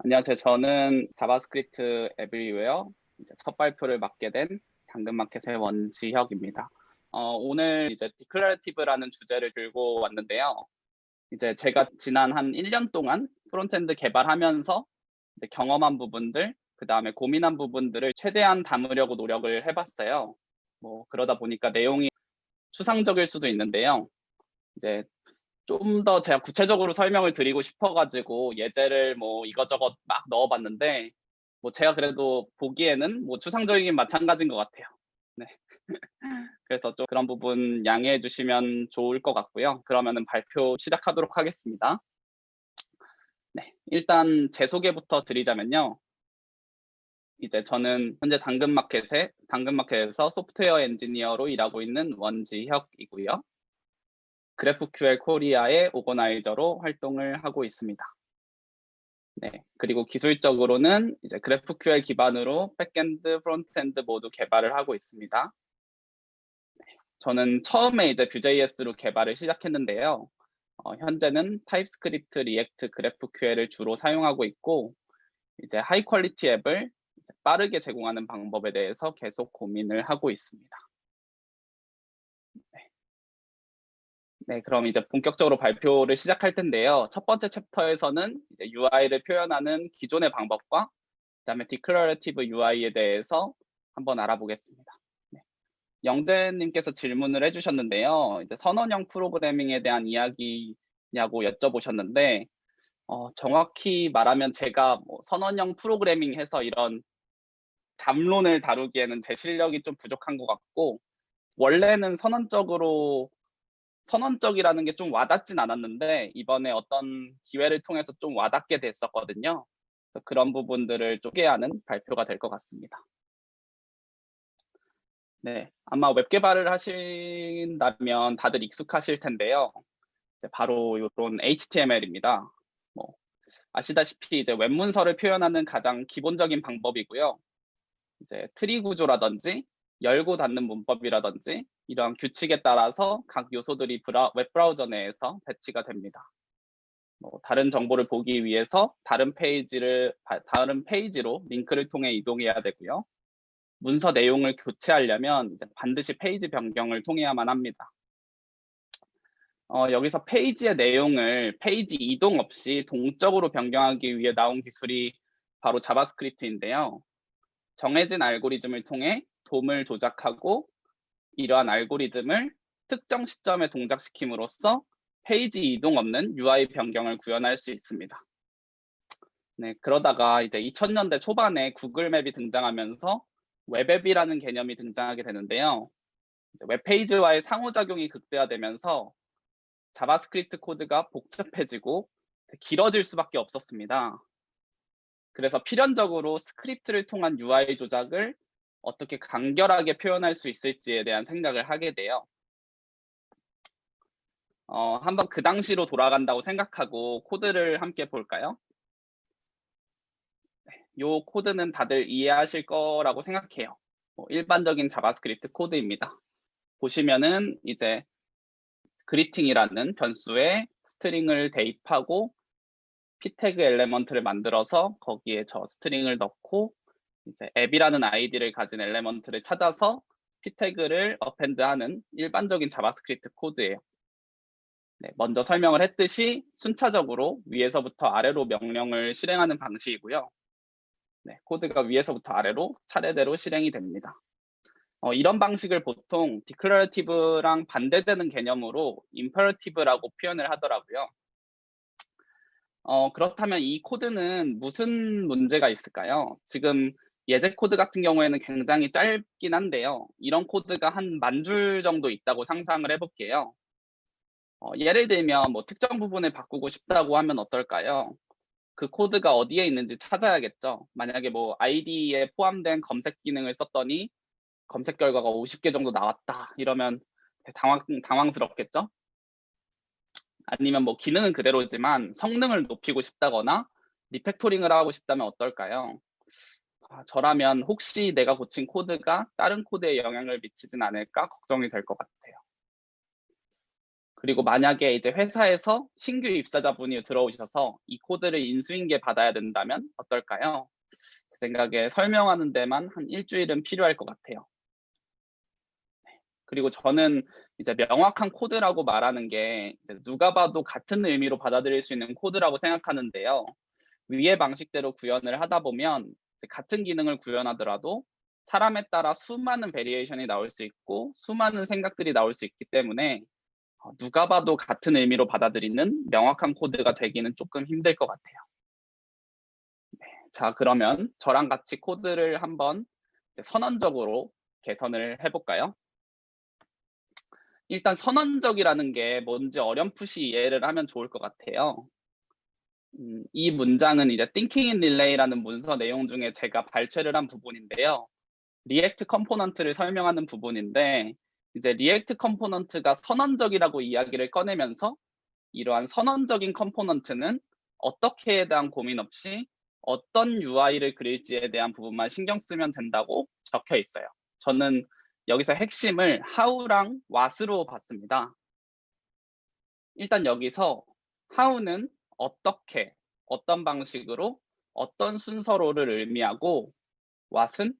안녕하세요. 저는 자바스크립트 에브리웨어 이제 첫 발표를 맡게 된 당근마켓의 원지혁입니다. 오늘 이제 디클러레티브라는 주제를 들고 왔는데요. 이제 제가 지난 한 1년 동안 프론트엔드 개발하면서 이제 경험한 부분들, 그 다음에 고민한 부분들을 최대한 담으려고 노력을 해봤어요. 뭐 그러다 보니까 내용이 추상적일 수도 있는데요. 이제 좀 더 제가 구체적으로 설명을 드리고 싶어가지고 예제를 뭐 이것저것 막 넣어봤는데 뭐 제가 그래도 보기에는 뭐 추상적이긴 마찬가지인 것 같아요. 네. 그래서 좀 그런 부분 양해해 주시면 좋을 것 같고요. 그러면은 발표 시작하도록 하겠습니다. 네. 일단 제 소개부터 드리자면요. 이제 저는 현재 당근마켓에서 소프트웨어 엔지니어로 일하고 있는 원지혁이고요. 그래프QL 코리아의 오거나이저로 활동을 하고 있습니다. 네. 그리고 기술적으로는 이제 GraphQL 기반으로 백엔드, 프론트엔드 모두 개발을 하고 있습니다. 저는 처음에 이제 Vue.js로 개발을 시작했는데요. 현재는 타입스크립트, 리액트, GraphQL을 주로 사용하고 있고, 이제 하이 퀄리티 앱을 이제 빠르게 제공하는 방법에 대해서 계속 고민을 하고 있습니다. 네, 그럼 이제 본격적으로 발표를 시작할 텐데요. 첫 번째 챕터에서는 이제 UI를 표현하는 기존의 방법과 그다음에 디클러레이티브 UI에 대해서 한번 알아보겠습니다. 네. 영재님께서 질문을 해주셨는데요. 이제 선언형 프로그래밍에 대한 이야기냐고 여쭤보셨는데, 정확히 말하면 제가 뭐 선언형 프로그래밍 해서 이런 담론을 다루기에는 제 실력이 좀 부족한 것 같고, 원래는 선언적이라는 게 좀 와닿진 않았는데, 이번에 어떤 기회를 통해서 좀 와닿게 됐었거든요. 그래서 그런 부분들을 소개하는 발표가 될 것 같습니다. 네, 아마 웹 개발을 하신다면 다들 익숙하실 텐데요. 이제 바로 이런 HTML입니다. 뭐 아시다시피 이제 웹 문서를 표현하는 가장 기본적인 방법이고요. 이제 트리 구조라든지 열고 닫는 문법이라든지 이러한 규칙에 따라서 각 요소들이 웹 브라우저 내에서 배치가 됩니다. 뭐 다른 정보를 보기 위해서 다른 페이지로 링크를 통해 이동해야 되고요. 문서 내용을 교체하려면 이제 반드시 페이지 변경을 통해야만 합니다. 여기서 페이지의 내용을 페이지 이동 없이 동적으로 변경하기 위해 나온 기술이 바로 자바스크립트인데요. 정해진 알고리즘을 통해 돔을 조작하고 이러한 알고리즘을 특정 시점에 동작시킴으로써 페이지 이동 없는 UI 변경을 구현할 수 있습니다. 네, 그러다가 이제 2000년대 초반에 구글 맵이 등장하면서 웹앱이라는 개념이 등장하게 되는데요. 웹페이지와의 상호작용이 극대화되면서 자바스크립트 코드가 복잡해지고 길어질 수밖에 없었습니다. 그래서 필연적으로 스크립트를 통한 UI 조작을 어떻게 간결하게 표현할 수 있을지에 대한 생각을 하게 돼요. 한번 그 당시로 돌아간다고 생각하고 코드를 함께 볼까요? 이 코드는 다들 이해하실 거라고 생각해요. 일반적인 자바스크립트 코드입니다. 보시면은 이제 그리팅이라는 변수에 스트링을 대입하고 p태그 엘레먼트를 만들어서 거기에 저 스트링을 넣고 이제 앱이라는 아이디를 가진 엘레먼트를 찾아서 p태그를 어펜드하는 일반적인 자바스크립트 코드예요. 네, 먼저 설명을 했듯이 순차적으로 위에서부터 아래로 명령을 실행하는 방식이고요. 네, 코드가 위에서부터 아래로 차례대로 실행이 됩니다. 이런 방식을 보통 디클러레이티브랑 반대되는 개념으로 임페러티브라고 표현을 하더라고요. 그렇다면 이 코드는 무슨 문제가 있을까요? 지금 예제 코드 같은 경우에는 굉장히 짧긴 한데요. 이런 코드가 한 10,000줄 정도 있다고 상상을 해볼게요. 예를 들면 뭐 특정 부분을 바꾸고 싶다고 하면 어떨까요? 그 코드가 어디에 있는지 찾아야겠죠. 만약에 뭐 아이디에 포함된 검색 기능을 썼더니 검색 결과가 50개 정도 나왔다. 이러면 당황스럽겠죠? 아니면 뭐 기능은 그대로지만 성능을 높이고 싶다거나 리팩토링을 하고 싶다면 어떨까요? 저라면 혹시 내가 고친 코드가 다른 코드에 영향을 미치진 않을까 걱정이 될 것 같아요. 그리고 만약에 이제 회사에서 신규 입사자분이 들어오셔서 이 코드를 인수인계 받아야 된다면 어떨까요? 제 생각에 설명하는 데만 한 일주일은 필요할 것 같아요. 그리고 저는 이제 명확한 코드라고 말하는 게 이제 누가 봐도 같은 의미로 받아들일 수 있는 코드라고 생각하는데요. 위의 방식대로 구현을 하다 보면 이제 같은 기능을 구현하더라도 사람에 따라 수많은 베리에이션이 나올 수 있고 수많은 생각들이 나올 수 있기 때문에 누가 봐도 같은 의미로 받아들이는 명확한 코드가 되기는 조금 힘들 것 같아요. 자, 그러면 저랑 같이 코드를 한번 선언적으로 개선을 해볼까요? 일단 선언적이라는 게 뭔지 어렴풋이 이해를 하면 좋을 것 같아요. 이 문장은 이제 Thinking in Relay라는 문서 내용 중에 제가 발췌를 한 부분인데요. 리액트 컴포넌트를 설명하는 부분인데 이제 리액트 컴포넌트가 선언적이라고 이야기를 꺼내면서 이러한 선언적인 컴포넌트는 어떻게에 대한 고민 없이 어떤 UI를 그릴지에 대한 부분만 신경 쓰면 된다고 적혀 있어요. 저는 여기서 핵심을 how랑 what으로 봤습니다. 일단 여기서 how는 어떻게, 어떤 방식으로, 어떤 순서로를 의미하고 what은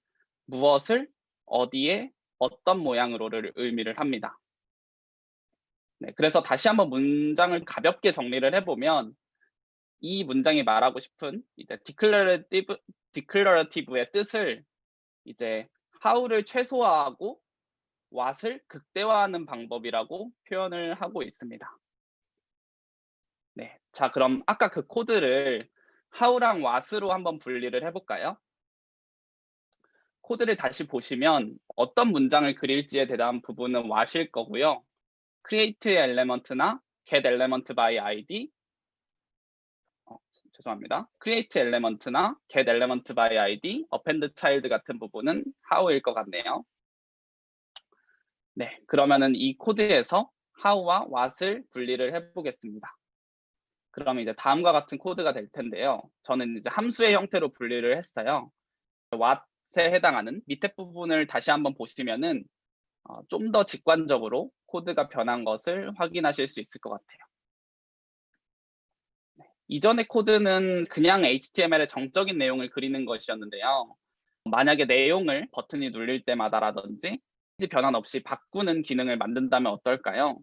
무엇을, 어디에, 어떤 모양으로를 의미를 합니다. 네, 그래서 다시 한번 문장을 가볍게 정리를 해보면 이 문장이 말하고 싶은 이제 declarative의 뜻을 이제 how를 최소화하고 what을 극대화하는 방법이라고 표현을 하고 있습니다. 네, 자 그럼 아까 그 코드를 how랑 what으로 한번 분리를 해볼까요? 코드를 다시 보시면 어떤 문장을 그릴지에 대한 부분은 what일 거고요. create element나 get element by id 죄송합니다. create element나 get element by id, append child 같은 부분은 how일 것 같네요. 네, 그러면은 이 코드에서 how와 what을 분리를 해보겠습니다. 그러면 이제 다음과 같은 코드가 될 텐데요. 저는 이제 함수의 형태로 분리를 했어요. what에 해당하는 밑에 부분을 다시 한번 보시면은 좀 더 직관적으로 코드가 변한 것을 확인하실 수 있을 것 같아요. 이전의 코드는 그냥 HTML의 정적인 내용을 그리는 것이었는데요. 만약에 내용을 버튼이 눌릴 때마다라든지 변환 없이 바꾸는 기능을 만든다면 어떨까요?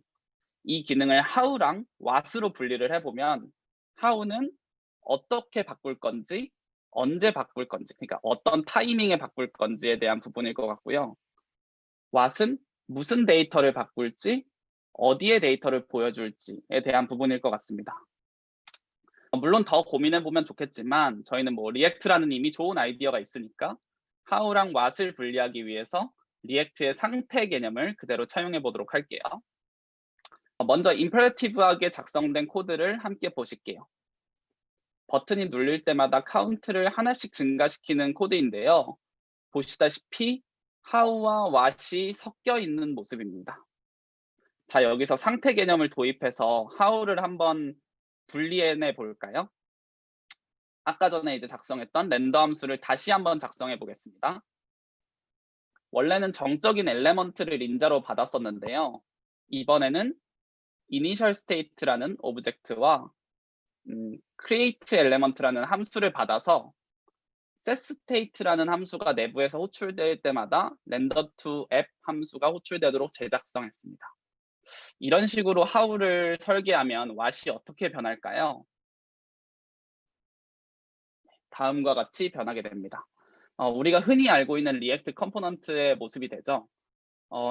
이 기능을 how랑 what으로 분리를 해보면 how는 어떻게 바꿀 건지, 언제 바꿀 건지, 그러니까 어떤 타이밍에 바꿀 건지에 대한 부분일 것 같고요. what은 무슨 데이터를 바꿀지, 어디에 데이터를 보여줄지에 대한 부분일 것 같습니다. 물론 더 고민해보면 좋겠지만 저희는 뭐 리액트라는 이미 좋은 아이디어가 있으니까 how랑 what을 분리하기 위해서 리액트의 상태 개념을 그대로 차용해 보도록 할게요. 먼저 임페러티브하게 작성된 코드를 함께 보실게요. 버튼이 눌릴 때마다 카운트를 하나씩 증가시키는 코드인데요. 보시다시피 how와 what이 섞여 있는 모습입니다. 자, 여기서 상태 개념을 도입해서 how를 한번 분리해내 볼까요? 아까 전에 이제 작성했던 렌더 함수를 다시 한번 작성해 보겠습니다. 원래는 정적인 엘레먼트를 인자로 받았었는데요. 이번에는 initial state라는 오브젝트와 create element라는 함수를 받아서 setState라는 함수가 내부에서 호출될 때마다 render to app 함수가 호출되도록 재작성했습니다. 이런 식으로 how를 설계하면 what이 어떻게 변할까요? 다음과 같이 변하게 됩니다. 우리가 흔히 알고 있는 리액트 컴포넌트의 모습이 되죠.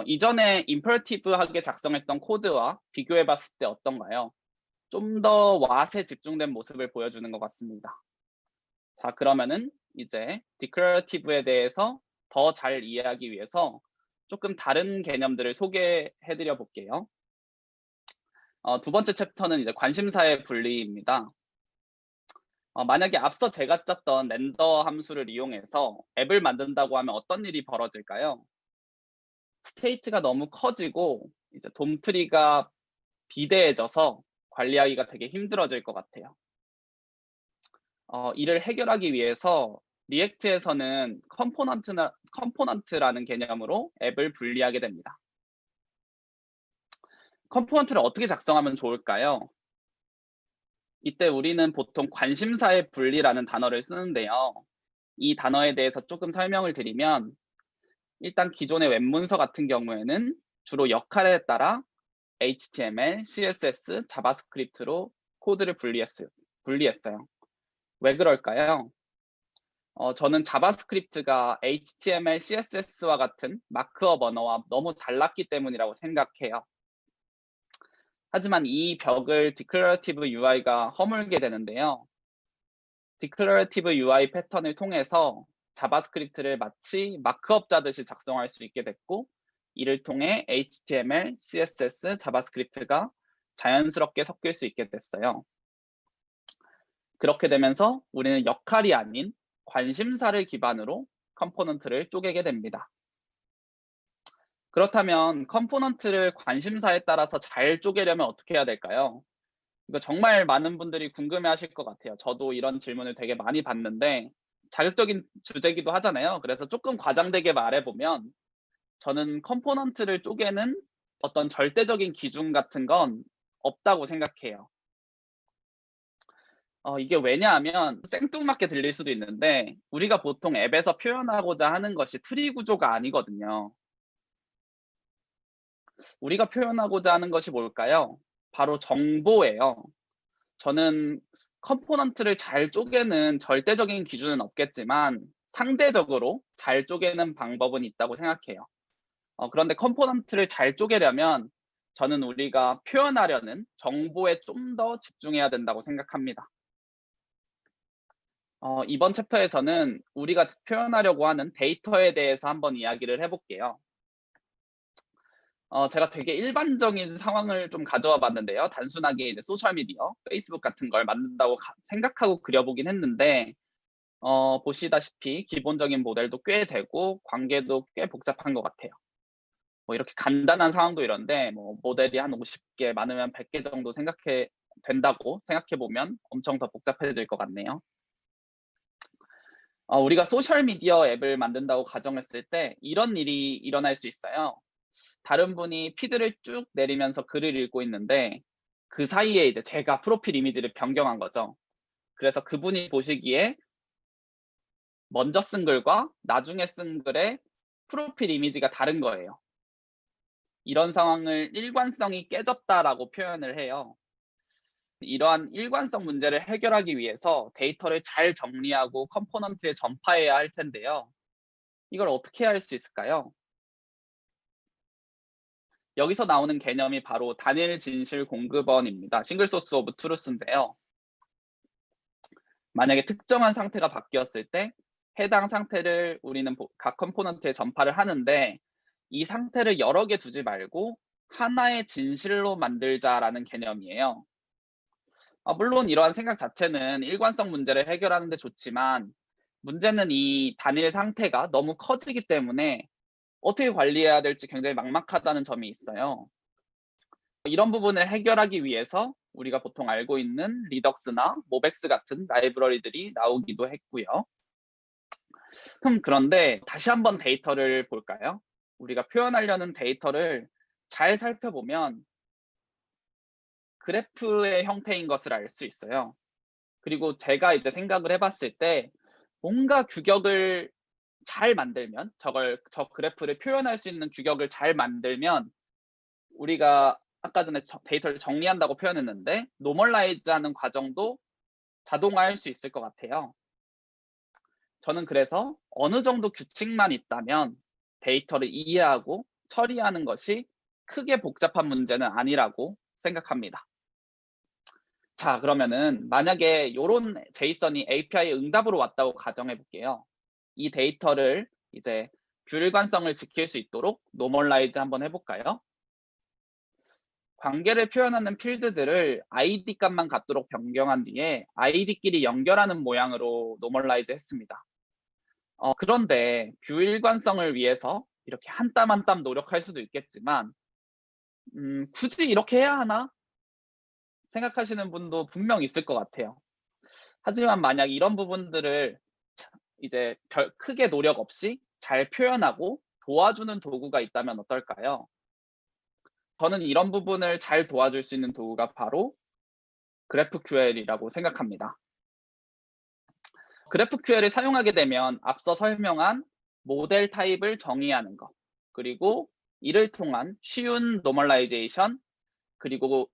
이전에 임퍼러티브하게 작성했던 코드와 비교해 봤을 때 어떤가요? 좀 더 what에 집중된 모습을 보여주는 것 같습니다. 자, 그러면은 이제 declarative에 대해서 더 잘 이해하기 위해서 조금 다른 개념들을 소개해 드려 볼게요. 두 번째 챕터는 이제 관심사의 분리입니다. 만약에 앞서 제가 짰던 렌더 함수를 이용해서 앱을 만든다고 하면 어떤 일이 벌어질까요? 스테이트가 너무 커지고 이제 돔트리가 비대해져서 관리하기가 되게 힘들어질 것 같아요. 이를 해결하기 위해서 리액트에서는 컴포넌트라는 개념으로 앱을 분리하게 됩니다. 컴포넌트를 어떻게 작성하면 좋을까요? 이때 우리는 보통 관심사의 분리라는 단어를 쓰는데요. 이 단어에 대해서 조금 설명을 드리면 일단 기존의 웹문서 같은 경우에는 주로 역할에 따라 HTML, CSS, 자바스크립트로 코드를 분리했어요. 왜 그럴까요? 저는 자바스크립트가 HTML, CSS와 같은 마크업 언어와 너무 달랐기 때문이라고 생각해요. 하지만 이 벽을 디클러러티브 UI가 허물게 되는데요. 디클러러티브 UI 패턴을 통해서 자바스크립트를 마치 마크업 자듯이 작성할 수 있게 됐고, 이를 통해 HTML, CSS, 자바스크립트가 자연스럽게 섞일 수 있게 됐어요. 그렇게 되면서 우리는 역할이 아닌 관심사를 기반으로 컴포넌트를 쪼개게 됩니다. 그렇다면 컴포넌트를 관심사에 따라서 잘 쪼개려면 어떻게 해야 될까요? 이거 정말 많은 분들이 궁금해하실 것 같아요. 저도 이런 질문을 되게 많이 받는데 자극적인 주제기도 하잖아요. 그래서 조금 과장되게 말해보면 저는 컴포넌트를 쪼개는 어떤 절대적인 기준 같은 건 없다고 생각해요. 이게 왜냐하면 생뚱맞게 들릴 수도 있는데 우리가 보통 앱에서 표현하고자 하는 것이 트리 구조가 아니거든요. 우리가 표현하고자 하는 것이 뭘까요? 바로 정보예요. 저는 컴포넌트를 잘 쪼개는 절대적인 기준은 없겠지만 상대적으로 잘 쪼개는 방법은 있다고 생각해요. 그런데 컴포넌트를 잘 쪼개려면 저는 우리가 표현하려는 정보에 좀 더 집중해야 된다고 생각합니다. 이번 챕터에서는 우리가 표현하려고 하는 데이터에 대해서 한번 이야기를 해볼게요. 제가 되게 일반적인 상황을 좀 가져와 봤는데요. 단순하게 이제 소셜미디어, 페이스북 같은 걸 만든다고 생각하고 그려보긴 했는데, 보시다시피 기본적인 모델도 꽤 되고 관계도 꽤 복잡한 것 같아요. 뭐 이렇게 간단한 상황도 이런데 뭐 모델이 한 50개, 많으면 100개 정도 된다고 생각해보면 엄청 더 복잡해질 것 같네요. 우리가 소셜미디어 앱을 만든다고 가정했을 때 이런 일이 일어날 수 있어요. 다른 분이 피드를 쭉 내리면서 글을 읽고 있는데 그 사이에 이제 제가 프로필 이미지를 변경한 거죠. 그래서 그분이 보시기에 먼저 쓴 글과 나중에 쓴 글의 프로필 이미지가 다른 거예요. 이런 상황을 일관성이 깨졌다라고 표현을 해요. 이러한 일관성 문제를 해결하기 위해서 데이터를 잘 정리하고 컴포넌트에 전파해야 할 텐데요. 이걸 어떻게 할 수 있을까요? 여기서 나오는 개념이 바로 단일 진실 공급원입니다. 싱글 소스 오브 트루스인데요. 만약에 특정한 상태가 바뀌었을 때 해당 상태를 우리는 각 컴포넌트에 전파를 하는데 이 상태를 여러 개 두지 말고 하나의 진실로 만들자라는 개념이에요. 물론 이러한 생각 자체는 일관성 문제를 해결하는 데 좋지만 문제는 이 단일 상태가 너무 커지기 때문에 어떻게 관리해야 될지 굉장히 막막하다는 점이 있어요. 이런 부분을 해결하기 위해서 우리가 보통 알고 있는 리덕스나 모벡스 같은 라이브러리들이 나오기도 했고요. 그런데 다시 한번 데이터를 볼까요? 우리가 표현하려는 데이터를 잘 살펴보면 그래프의 형태인 것을 알 수 있어요. 그리고 제가 이제 생각을 해봤을 때 뭔가 규격을 잘 만들면 저 그래프를 표현할 수 있는 규격을 잘 만들면 우리가 아까 전에 데이터를 정리한다고 표현했는데 노멀라이즈 하는 과정도 자동화할 수 있을 것 같아요. 저는 그래서 어느 정도 규칙만 있다면 데이터를 이해하고 처리하는 것이 크게 복잡한 문제는 아니라고 생각합니다. 자, 그러면은 만약에 이런 제이슨이 API 응답으로 왔다고 가정해 볼게요. 이 데이터를 이제 균일관성을 지킬 수 있도록 노멀라이즈 한번 해볼까요? 관계를 표현하는 필드들을 ID 값만 갖도록 변경한 뒤에 ID끼리 연결하는 모양으로 노멀라이즈 했습니다. 그런데 균일관성을 위해서 이렇게 한 땀 한 땀 노력할 수도 있겠지만 굳이 이렇게 해야 하나? 생각하시는 분도 분명 있을 것 같아요. 하지만 만약 이런 부분들을 이제 크게 노력 없이 잘 표현하고 도와주는 도구가 있다면 어떨까요? 저는 이런 부분을 잘 도와줄 수 있는 도구가 바로 GraphQL이라고 생각합니다. GraphQL을 사용하게 되면 앞서 설명한 모델 타입을 정의하는 것, 그리고 이를 통한 쉬운 노멀라이제이션, 그리고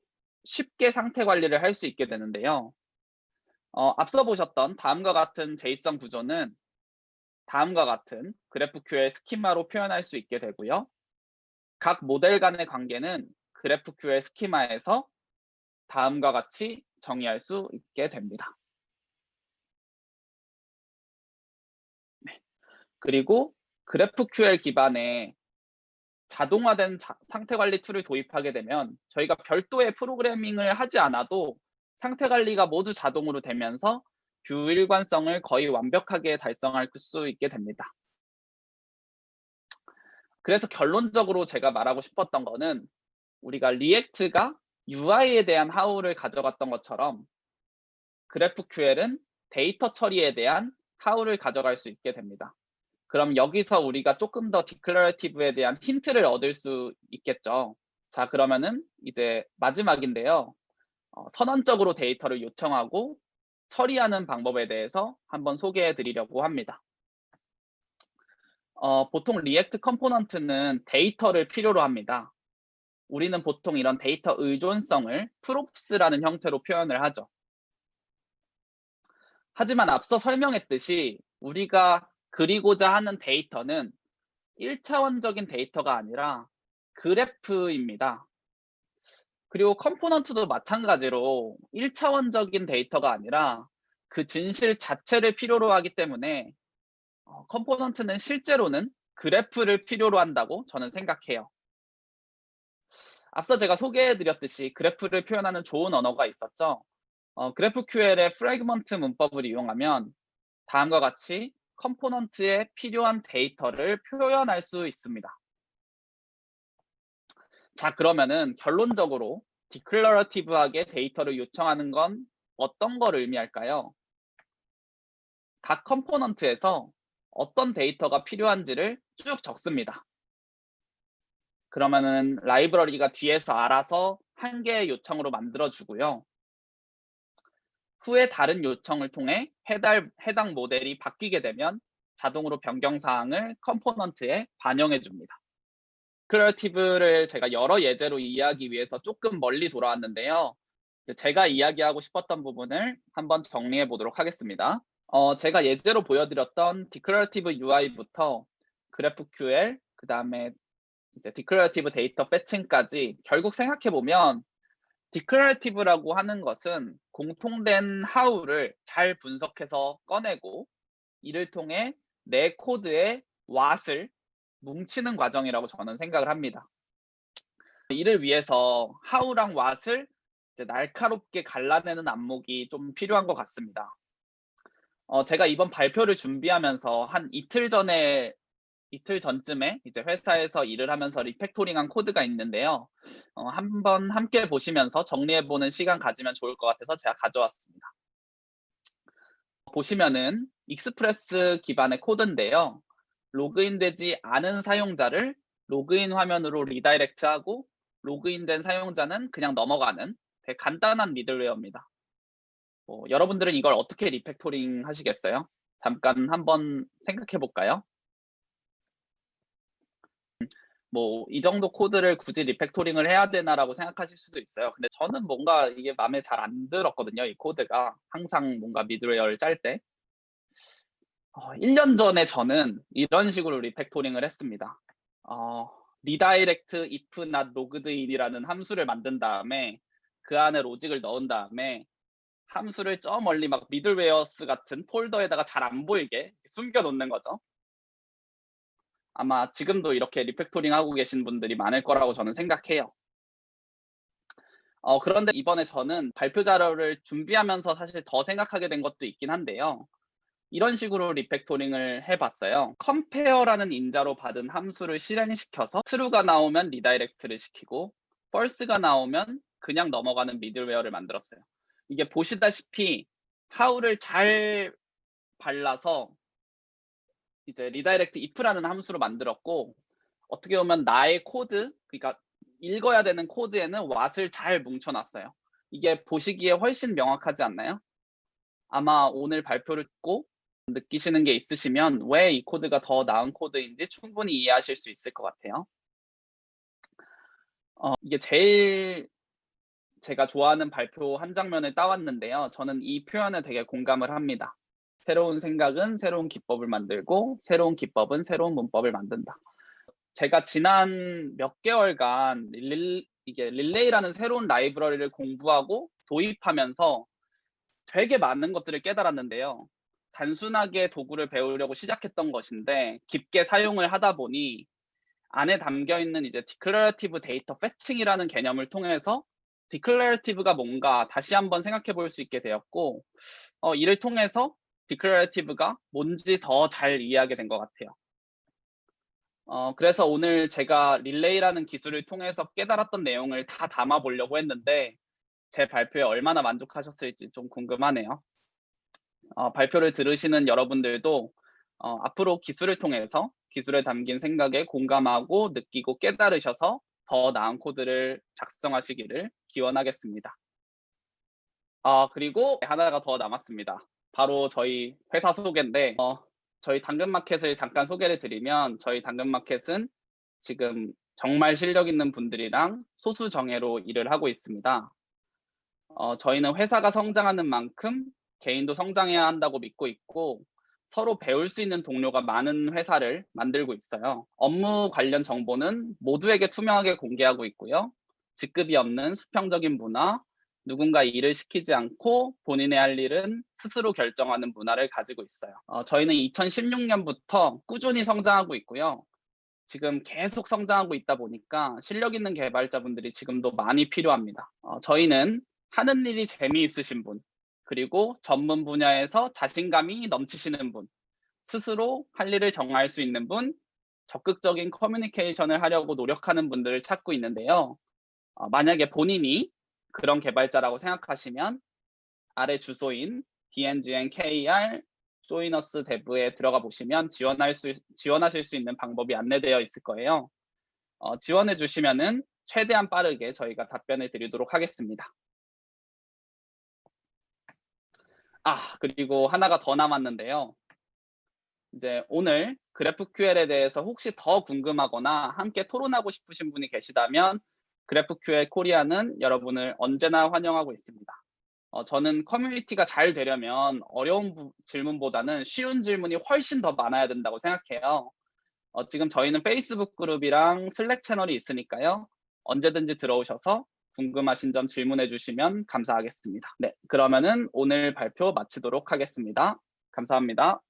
쉽게 상태 관리를 할 수 있게 되는데요. 앞서 보셨던 다음과 같은 제이슨 구조는 다음과 같은 GraphQL 스키마로 표현할 수 있게 되고요. 각 모델 간의 관계는 GraphQL 스키마에서 다음과 같이 정의할 수 있게 됩니다. 그리고 GraphQL 기반의 자동화된 상태 관리 툴을 도입하게 되면 저희가 별도의 프로그래밍을 하지 않아도 상태 관리가 모두 자동으로 되면서 뷰 일관성을 거의 완벽하게 달성할 수 있게 됩니다. 그래서 결론적으로 제가 말하고 싶었던 거는 우리가 리액트가 UI에 대한 how를 가져갔던 것처럼 GraphQL은 데이터 처리에 대한 how를 가져갈 수 있게 됩니다. 그럼 여기서 우리가 조금 더 디클러레이티브에 대한 힌트를 얻을 수 있겠죠. 자, 그러면은 이제 마지막인데요. 선언적으로 데이터를 요청하고 처리하는 방법에 대해서 한번 소개해 드리려고 합니다. 보통 리액트 컴포넌트는 데이터를 필요로 합니다. 우리는 보통 이런 데이터 의존성을 props라는 형태로 표현을 하죠. 하지만 앞서 설명했듯이 우리가 그리고자 하는 데이터는 1차원적인 데이터가 아니라 그래프입니다. 그리고 컴포넌트도 마찬가지로 1차원적인 데이터가 아니라 그 진실 자체를 필요로 하기 때문에 컴포넌트는 실제로는 그래프를 필요로 한다고 저는 생각해요. 앞서 제가 소개해드렸듯이 그래프를 표현하는 좋은 언어가 있었죠. GraphQL의 프래그먼트 문법을 이용하면 다음과 같이 컴포넌트에 필요한 데이터를 표현할 수 있습니다. 자, 그러면은 결론적으로 디클러러티브하게 데이터를 요청하는 건 어떤 걸 의미할까요? 각 컴포넌트에서 어떤 데이터가 필요한지를 쭉 적습니다. 그러면은 라이브러리가 뒤에서 알아서 한 개의 요청으로 만들어주고요. 후에 다른 요청을 통해 해당 모델이 바뀌게 되면 자동으로 변경사항을 컴포넌트에 반영해 줍니다. 디클러러티브를 제가 여러 예제로 이해하기 위해서 조금 멀리 돌아왔는데요. 제가 이야기하고 싶었던 부분을 한번 정리해 보도록 하겠습니다. 제가 예제로 보여드렸던 디클러러티브 UI부터 GraphQL, 그 다음에 이제 디클러러티브 데이터 패칭까지 결국 생각해 보면 디클러러티브라고 하는 것은 공통된 how를 잘 분석해서 꺼내고 이를 통해 내 코드의 what을 뭉치는 과정이라고 저는 생각을 합니다. 이를 위해서 how랑 what을 이제 날카롭게 갈라내는 안목이 좀 필요한 것 같습니다. 제가 이번 발표를 준비하면서 한 이틀 전쯤에 이제 회사에서 일을 하면서 리팩토링한 코드가 있는데요. 한번 함께 보시면서 정리해보는 시간 가지면 좋을 것 같아서 제가 가져왔습니다. 보시면은 익스프레스 기반의 코드인데요. 로그인되지 않은 사용자를 로그인 화면으로 리다이렉트하고 로그인된 사용자는 그냥 넘어가는 되게 간단한 미들웨어입니다. 여러분들은 이걸 어떻게 리팩토링 하시겠어요? 잠깐 한번 생각해 볼까요? 이 정도 코드를 굳이 리팩토링을 해야 되나라고 생각하실 수도 있어요. 근데 저는 뭔가 이게 마음에 잘 안 들었거든요. 이 코드가 항상 뭔가 미드웨어를 짤 때. 1년 전에 저는 이런 식으로 리팩토링을 했습니다. redirect if not logged in이라는 함수를 만든 다음에 그 안에 로직을 넣은 다음에 함수를 저 멀리 막 미들웨어스 같은 폴더에다가 잘 안 보이게 숨겨 놓는 거죠. 아마 지금도 이렇게 리팩토링 하고 계신 분들이 많을 거라고 저는 생각해요. 그런데 이번에 저는 발표 자료를 준비하면서 사실 더 생각하게 된 것도 있긴 한데요. 이런 식으로 리팩토링을 해봤어요. compare라는 인자로 받은 함수를 실행시켜서 true가 나오면 리다이렉트를 시키고 false가 나오면 그냥 넘어가는 미들웨어를 만들었어요. 이게 보시다시피 how를 잘 발라서 이제 리다이렉트 if라는 함수로 만들었고 어떻게 보면 나의 코드, 그러니까 읽어야 되는 코드에는 what을 잘 뭉쳐놨어요. 이게 보시기에 훨씬 명확하지 않나요? 아마 오늘 발표를 듣고 느끼시는 게 있으시면 왜 이 코드가 더 나은 코드인지 충분히 이해하실 수 있을 것 같아요. 이게 제일 제가 좋아하는 발표 한 장면을 따왔는데요. 저는 이 표현에 되게 공감을 합니다. 새로운 생각은 새로운 기법을 만들고 새로운 기법은 새로운 문법을 만든다. 제가 지난 몇 개월간 이게 릴레이라는 새로운 라이브러리를 공부하고 도입하면서 되게 많은 것들을 깨달았는데요. 단순하게 도구를 배우려고 시작했던 것인데 깊게 사용을 하다 보니 안에 담겨 있는 이제 디클러러티브 데이터 패칭이라는 개념을 통해서 디클러러티브가 뭔가 다시 한번 생각해 볼 수 있게 되었고, 이를 통해서 디클러러티브가 뭔지 더 잘 이해하게 된 것 같아요. 그래서 오늘 제가 릴레이라는 기술을 통해서 깨달았던 내용을 다 담아 보려고 했는데 제 발표에 얼마나 만족하셨을지 좀 궁금하네요. 발표를 들으시는 여러분들도 앞으로 기술을 통해서 기술에 담긴 생각에 공감하고 느끼고 깨달으셔서 더 나은 코드를 작성하시기를 기원하겠습니다. 그리고 하나가 더 남았습니다. 바로 저희 회사 소개인데 저희 당근마켓을 잠깐 소개를 드리면 저희 당근마켓은 지금 정말 실력 있는 분들이랑 소수 정예로 일을 하고 있습니다. 저희는 회사가 성장하는 만큼 개인도 성장해야 한다고 믿고 있고 서로 배울 수 있는 동료가 많은 회사를 만들고 있어요. 업무 관련 정보는 모두에게 투명하게 공개하고 있고요. 직급이 없는 수평적인 문화, 누군가 일을 시키지 않고 본인의 할 일은 스스로 결정하는 문화를 가지고 있어요. 저희는 2016년부터 꾸준히 성장하고 있고요. 지금 계속 성장하고 있다 보니까 실력 있는 개발자분들이 지금도 많이 필요합니다. 저희는 하는 일이 재미있으신 분, 그리고 전문 분야에서 자신감이 넘치시는 분, 스스로 할 일을 정할 수 있는 분, 적극적인 커뮤니케이션을 하려고 노력하는 분들을 찾고 있는데요. 만약에 본인이 그런 개발자라고 생각하시면 아래 주소인 dngnkr 조이너스 데브에 들어가 보시면 지원하실 수 있는 방법이 안내되어 있을 거예요. 지원해 주시면은 최대한 빠르게 저희가 답변을 드리도록 하겠습니다. 그리고 하나가 더 남았는데요. 이제 오늘 GraphQL에 대해서 혹시 더 궁금하거나 함께 토론하고 싶으신 분이 계시다면 GraphQL 코리아는 여러분을 언제나 환영하고 있습니다. 저는 커뮤니티가 잘 되려면 어려운 질문보다는 쉬운 질문이 훨씬 더 많아야 된다고 생각해요. 지금 저희는 페이스북 그룹이랑 슬랙 채널이 있으니까요. 언제든지 들어오셔서 궁금하신 점 질문해 주시면 감사하겠습니다. 네, 그러면은 오늘 발표 마치도록 하겠습니다. 감사합니다.